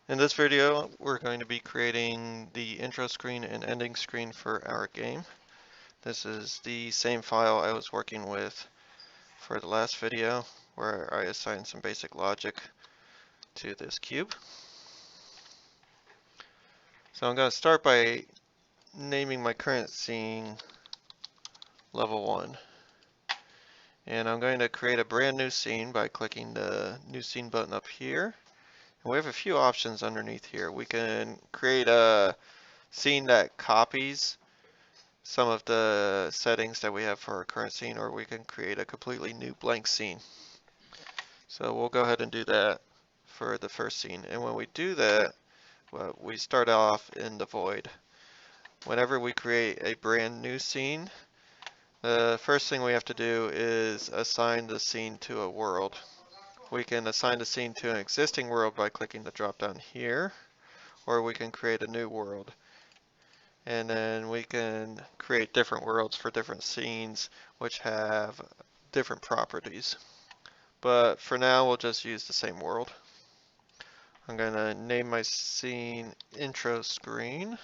In this video, we're going to be creating the intro screen and ending screen for our game. This is the same file I was working with for the last video, where I assigned some basic logic to this cube. So I'm going to start by naming my current scene level 1. And I'm going to create a brand new scene by clicking the new scene button up here. And we have a few options underneath here. We can create a scene that copies some of the settings that we have for our current scene, or we can create a completely new blank scene. So we'll go ahead and do that for the first scene. And when we do that, well, we start off in the void. Whenever we create a brand new scene, the first thing we have to do is assign the scene to a world. We can assign the scene to an existing world by clicking the drop down here, or we can create a new world. And then we can create different worlds for different scenes which have different properties. But for now, we'll just use the same world. I'm going to name my scene intro screen.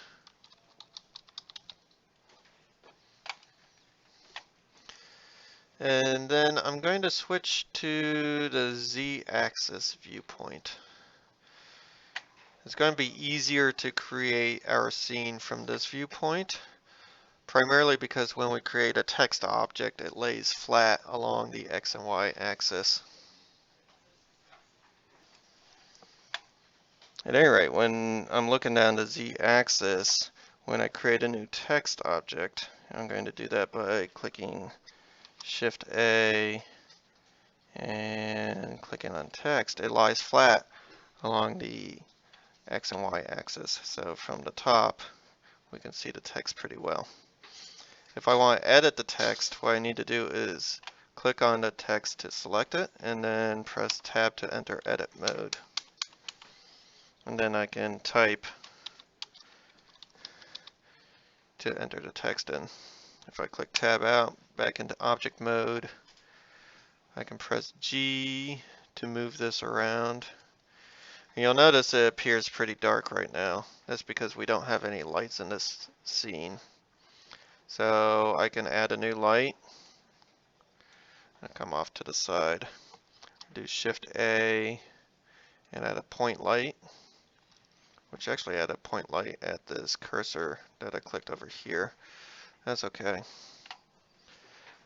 And then I'm going to switch to the Z-axis viewpoint. It's going to be easier to create our scene from this viewpoint, primarily because when we create a text object, it lays flat along the X and Y axis. At any rate, when I'm looking down the Z-axis, when I create a new text object, I'm going to do that by clicking Shift A and clicking on text. It lies flat along the X and Y axis. So from the top, we can see the text pretty well. If I want to edit the text, what I need to do is click on the text to select it, and then press Tab to enter edit mode. And then I can type to enter the text in. If I click Tab out, back into object mode, I can press G to move this around. And you'll notice it appears pretty dark right now. That's because we don't have any lights in this scene. So I can add a new light. Come off to the side. Do Shift A and add a point light, which actually add a point light at this cursor that I clicked over here. That's okay.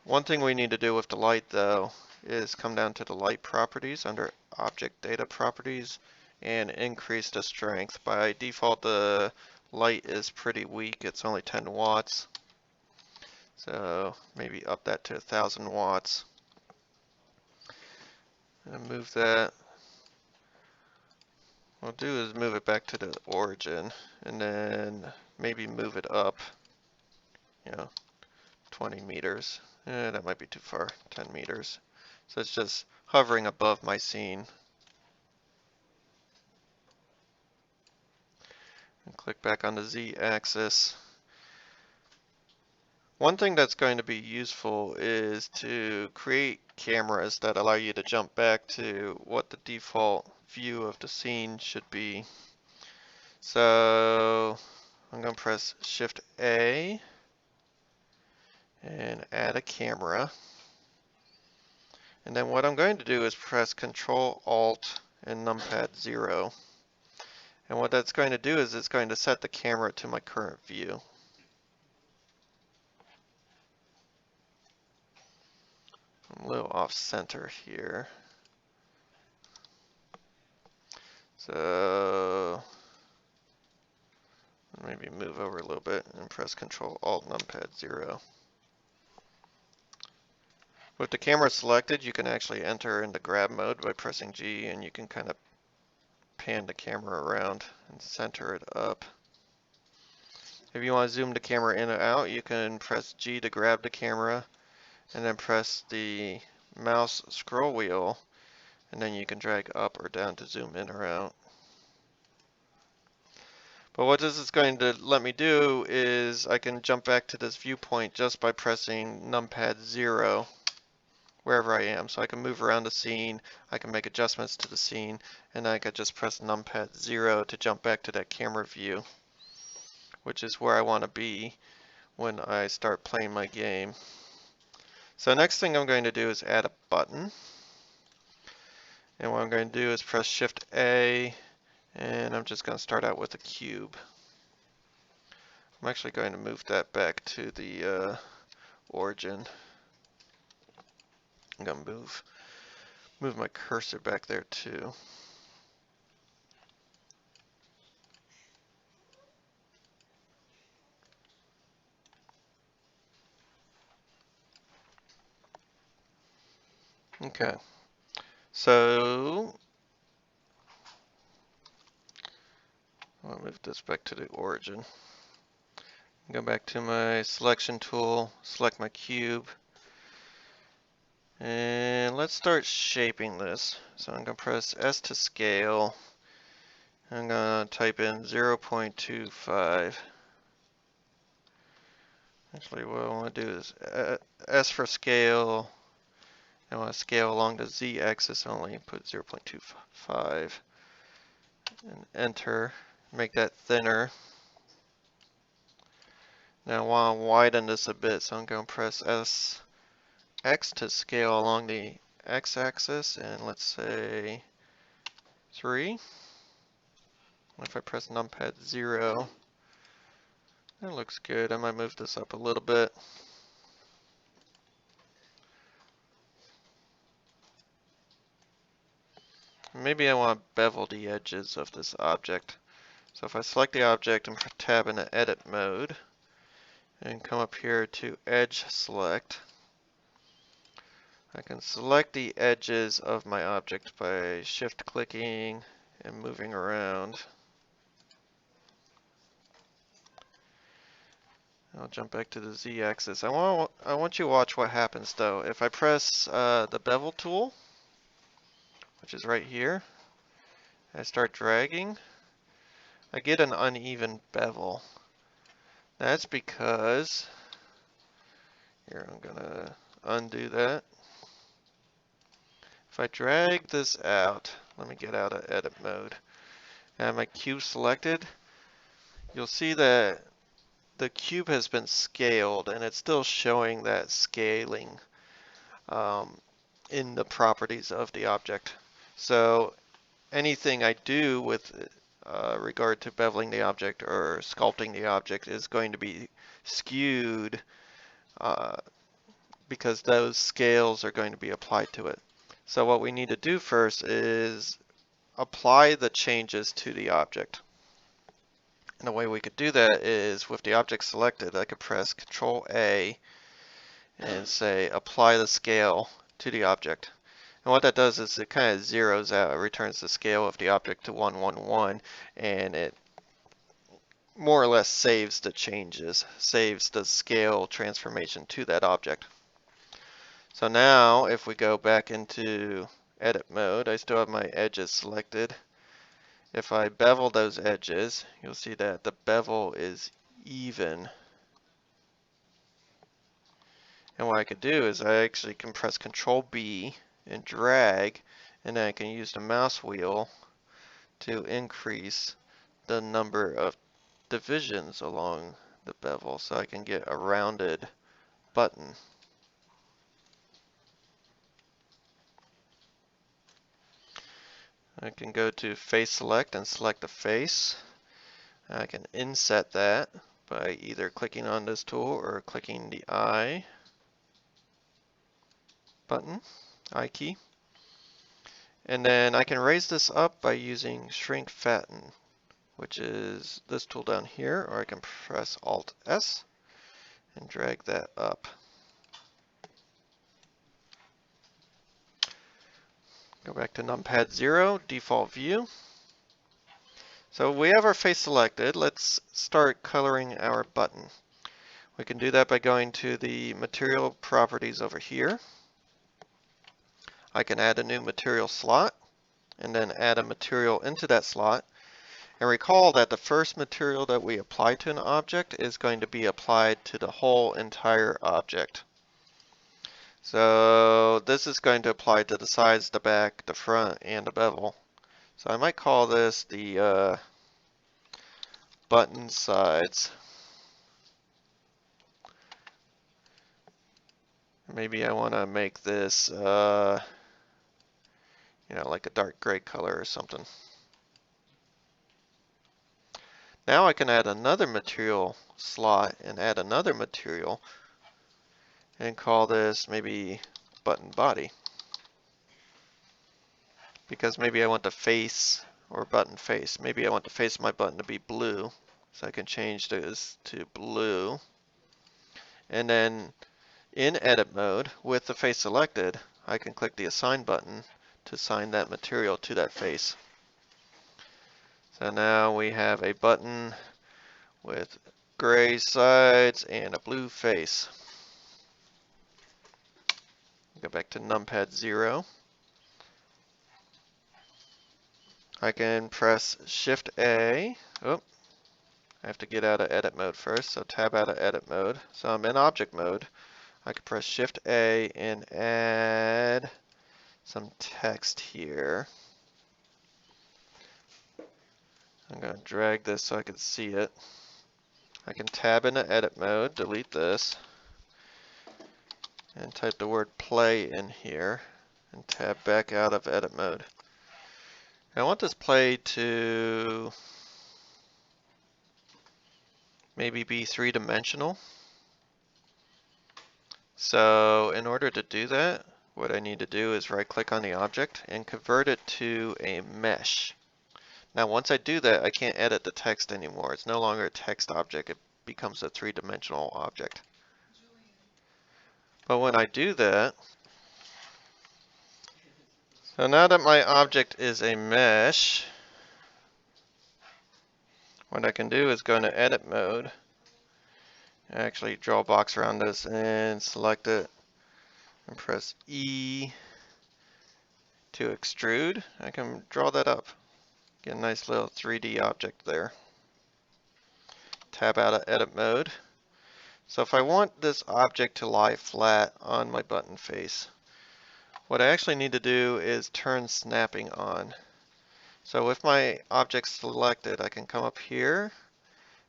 One thing we need to do with the light though is come down to the light properties under object data properties and increase the strength. By default the light is pretty weak, it's only 10 watts. So maybe up that to 1000 watts. And move that. What we'll do is move it back to the origin and then maybe move it up, 20 meters. That might be too far, 10 meters. So it's just hovering above my scene. And click back on the Z-axis. One thing that's going to be useful is to create cameras that allow you to jump back to what the default view of the scene should be. So I'm going to press Shift A and add a camera. And then what I'm going to do is press Control Alt and numpad 0. And what that's going to do is it's going to set the camera to my current view. I'm a little off center here. So maybe move over a little bit and press Control Alt numpad 0. With the camera selected, you can actually enter into grab mode by pressing G, and you can kind of pan the camera around and center it up. If you want to zoom the camera in or out, you can press G to grab the camera and then press the mouse scroll wheel, and then you can drag up or down to zoom in or out. But what this is going to let me do is I can jump back to this viewpoint just by pressing numpad 0, wherever I am. So I can move around the scene, I can make adjustments to the scene, and I could just press numpad 0 to jump back to that camera view, which is where I want to be when I start playing my game. So next thing I'm going to do is add a button. And what I'm going to do is press Shift A, and I'm just going to start out with a cube. I'm actually going to move that back to the origin. I'm going to move my cursor back there too. Okay, so I'll move this back to the origin. Go back to my selection tool, select my cube, and let's start shaping this. So I'm going to press S to scale. I'm going to type in 0.25. Actually, what I want to do is S for scale. I want to scale along the Z-axis only, put 0.25 and enter, make that thinner. Now I want to widen this a bit, so I'm going to press SX to scale along the X-axis, and let's say 3. If I press numpad 0, that looks good. I might move this up a little bit. Maybe I want to bevel the edges of this object. So if I select the object and tab into edit mode and come up here to edge select, I can select the edges of my object by shift clicking and moving around. I'll jump back to the Z-axis. I want you to watch what happens though. If I press the bevel tool, which is right here, I start dragging, I get an uneven bevel. That's because, here I'm gonna undo that. If I drag this out, let me get out of edit mode, and have my cube selected, you'll see that the cube has been scaled and it's still showing that scaling in the properties of the object. So anything I do with regard to beveling the object or sculpting the object is going to be skewed because those scales are going to be applied to it. So what we need to do first is apply the changes to the object. And the way we could do that is with the object selected, I could press Control A and say apply the scale to the object. And what that does is it kind of zeroes out, it returns the scale of the object to 1, 1, 1, and it more or less saves the changes, saves the scale transformation to that object. So now if we go back into edit mode, I still have my edges selected. If I bevel those edges, you'll see that the bevel is even. And what I could do is I actually can press Control B and drag, and then I can use the mouse wheel to increase the number of divisions along the bevel so I can get a rounded button. I can go to face select and select the face. I can inset that by either clicking on this tool or clicking the I button, I key. And then I can raise this up by using shrink fatten, which is this tool down here, or I can press Alt S and drag that up. Go back to numpad 0, default view. So we have our face selected. Let's start coloring our button. We can do that by going to the material properties over here. I can add a new material slot and then add a material into that slot. And recall that the first material that we apply to an object is going to be applied to the whole entire object. So this is going to apply to the sides, the back, the front, and the bevel. So I might call this the button sides. Maybe I want to make this, like a dark gray color or something. Now I can add another material slot and add another material and call this maybe button body. Because maybe I want the face or button face. Maybe I want the face of my button to be blue. So I can change this to blue. And then in edit mode with the face selected, I can click the assign button to assign that material to that face. So now we have a button with gray sides and a blue face. Go back to numpad 0. I can press Shift A. Oh, I have to get out of edit mode first, so tab out of edit mode. So I'm in object mode. I can press Shift A and add some text here. I'm going to drag this so I can see it. I can tab into edit mode, delete this, and type the word play in here, and tab back out of edit mode. I want this play to maybe be three-dimensional. So in order to do that, what I need to do is right-click on the object and convert it to a mesh. Now once I do that, I can't edit the text anymore. It's no longer a text object, it becomes a three-dimensional object. But when I do that, so now that my object is a mesh, what I can do is go into edit mode, actually draw a box around this and select it and press E to extrude. I can draw that up. Get a nice little 3D object there. Tab out of edit mode. So if I want this object to lie flat on my button face, what I actually need to do is turn snapping on. So with my object selected, I can come up here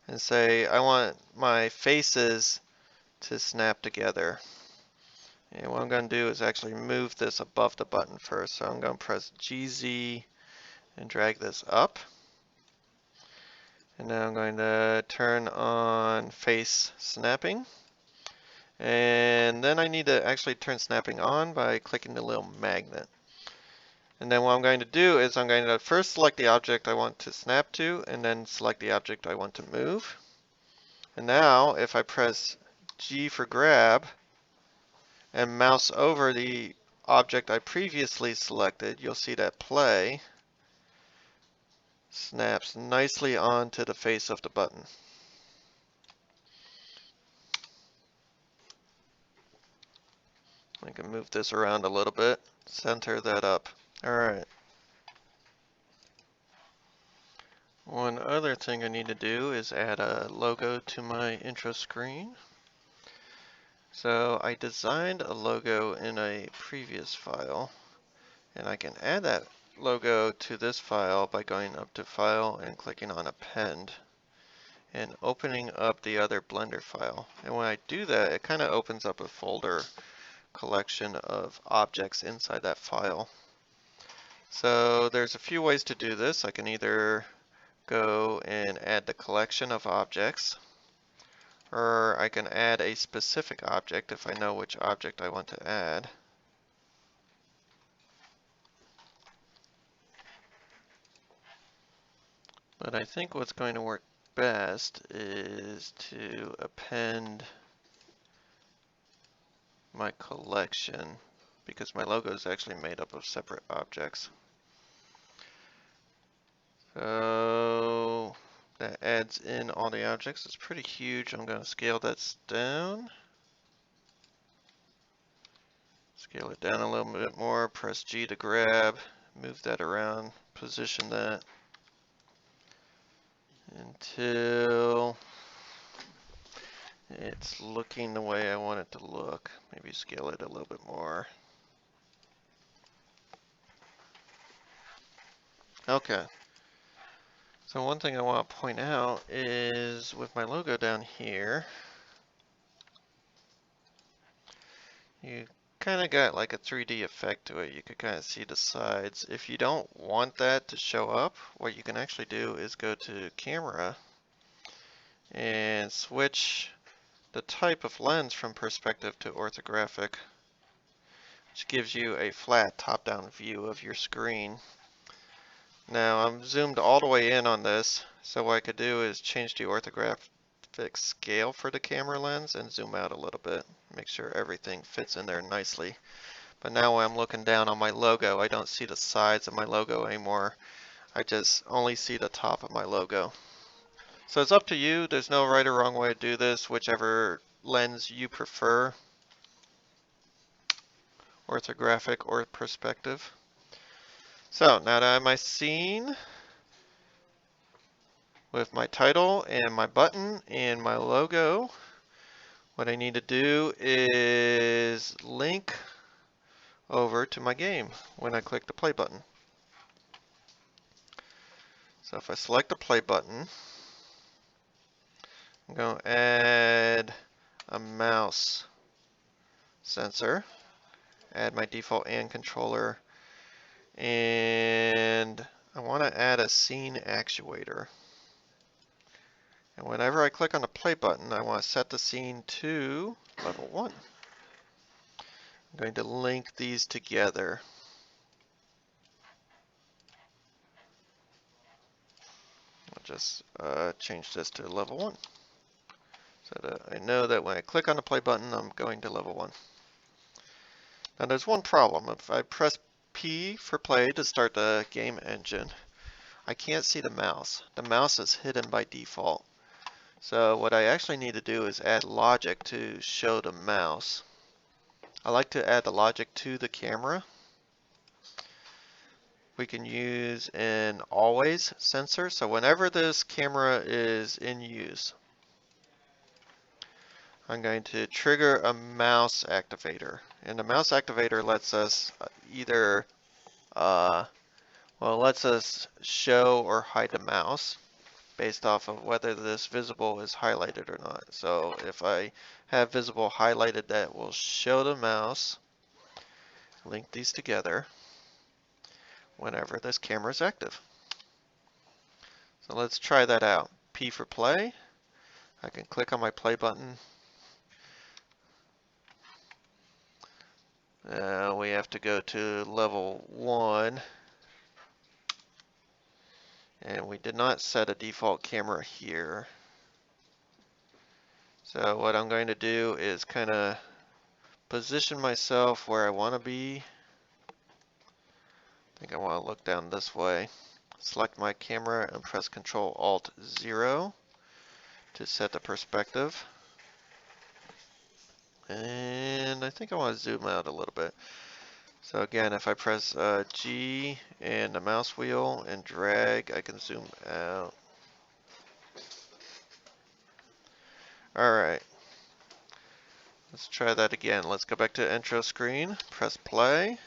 and say I want my faces to snap together. And what I'm going to do is actually move this above the button first. So I'm going to press GZ and drag this up. And now I'm going to turn on face snapping. And then I need to actually turn snapping on by clicking the little magnet. And then what I'm going to do is I'm going to first select the object I want to snap to, and then select the object I want to move. And now if I press G for grab and mouse over the object I previously selected, you'll see that play snaps nicely onto the face of the button. I can move this around a little bit, center that up. Alright. One other thing I need to do is add a logo to my intro screen. So I designed a logo in a previous file, and I can add that logo to this file by going up to File and clicking on Append and opening up the other Blender file. And when I do that, it kind of opens up a folder collection of objects inside that file. So there's a few ways to do this. I can either go and add the collection of objects, or I can add a specific object if I know which object I want to add. But I think what's going to work best is to append my collection, because my logo is actually made up of separate objects. So that adds in all the objects. It's pretty huge. I'm going to scale that down. Scale it down a little bit more. Press G to grab. Move that around. Position that until it's looking the way I want it to look. Maybe scale it a little bit more. Okay. So one thing I want to point out is with my logo down here, you kind of got like a 3D effect to it. You could kind of see the sides. If you don't want that to show up, what you can actually do is go to camera and switch the type of lens from perspective to orthographic, which gives you a flat top-down view of your screen. Now I'm zoomed all the way in on this, so what I could do is change the orthographic scale for the camera lens and zoom out a little bit, make sure everything fits in there nicely. But now when I'm looking down on my logo, I don't see the sides of my logo anymore. I just only see the top of my logo. So it's up to you. There's no right or wrong way to do this, whichever lens you prefer, orthographic or perspective. So now that I have my scene with my title and my button and my logo, what I need to do is link over to my game when I click the play button. So if I select the play button, I'm going to add a mouse sensor, add my default and controller, and I want to add a scene actuator. And whenever I click on the play button, I want to set the scene to level 1. I'm going to link these together. I'll just change this to level 1. So that I know that when I click on the play button, I'm going to level 1. Now there's one problem. If I press P for play to start the game engine, I can't see the mouse. The mouse is hidden by default. So what I actually need to do is add logic to show the mouse. I like to add the logic to the camera. We can use an always sensor. So whenever this camera is in use, I'm going to trigger a mouse activator. And the mouse activator lets us either, lets us show or hide the mouse based off of whether this visible is highlighted or not. So if I have visible highlighted, that will show the mouse. Link these together whenever this camera is active. So let's try that out. P for play. I can click on my play button. We have to go to level 1. And we did not set a default camera here. So what I'm going to do is kind of position myself where I want to be. I think I want to look down this way. Select my camera and press Ctrl Alt 0 to set the perspective. And I think I want to zoom out a little bit. So again, if I press G and the mouse wheel and drag, I can zoom out. Alright. Let's try that again. Let's go back to intro screen, press play.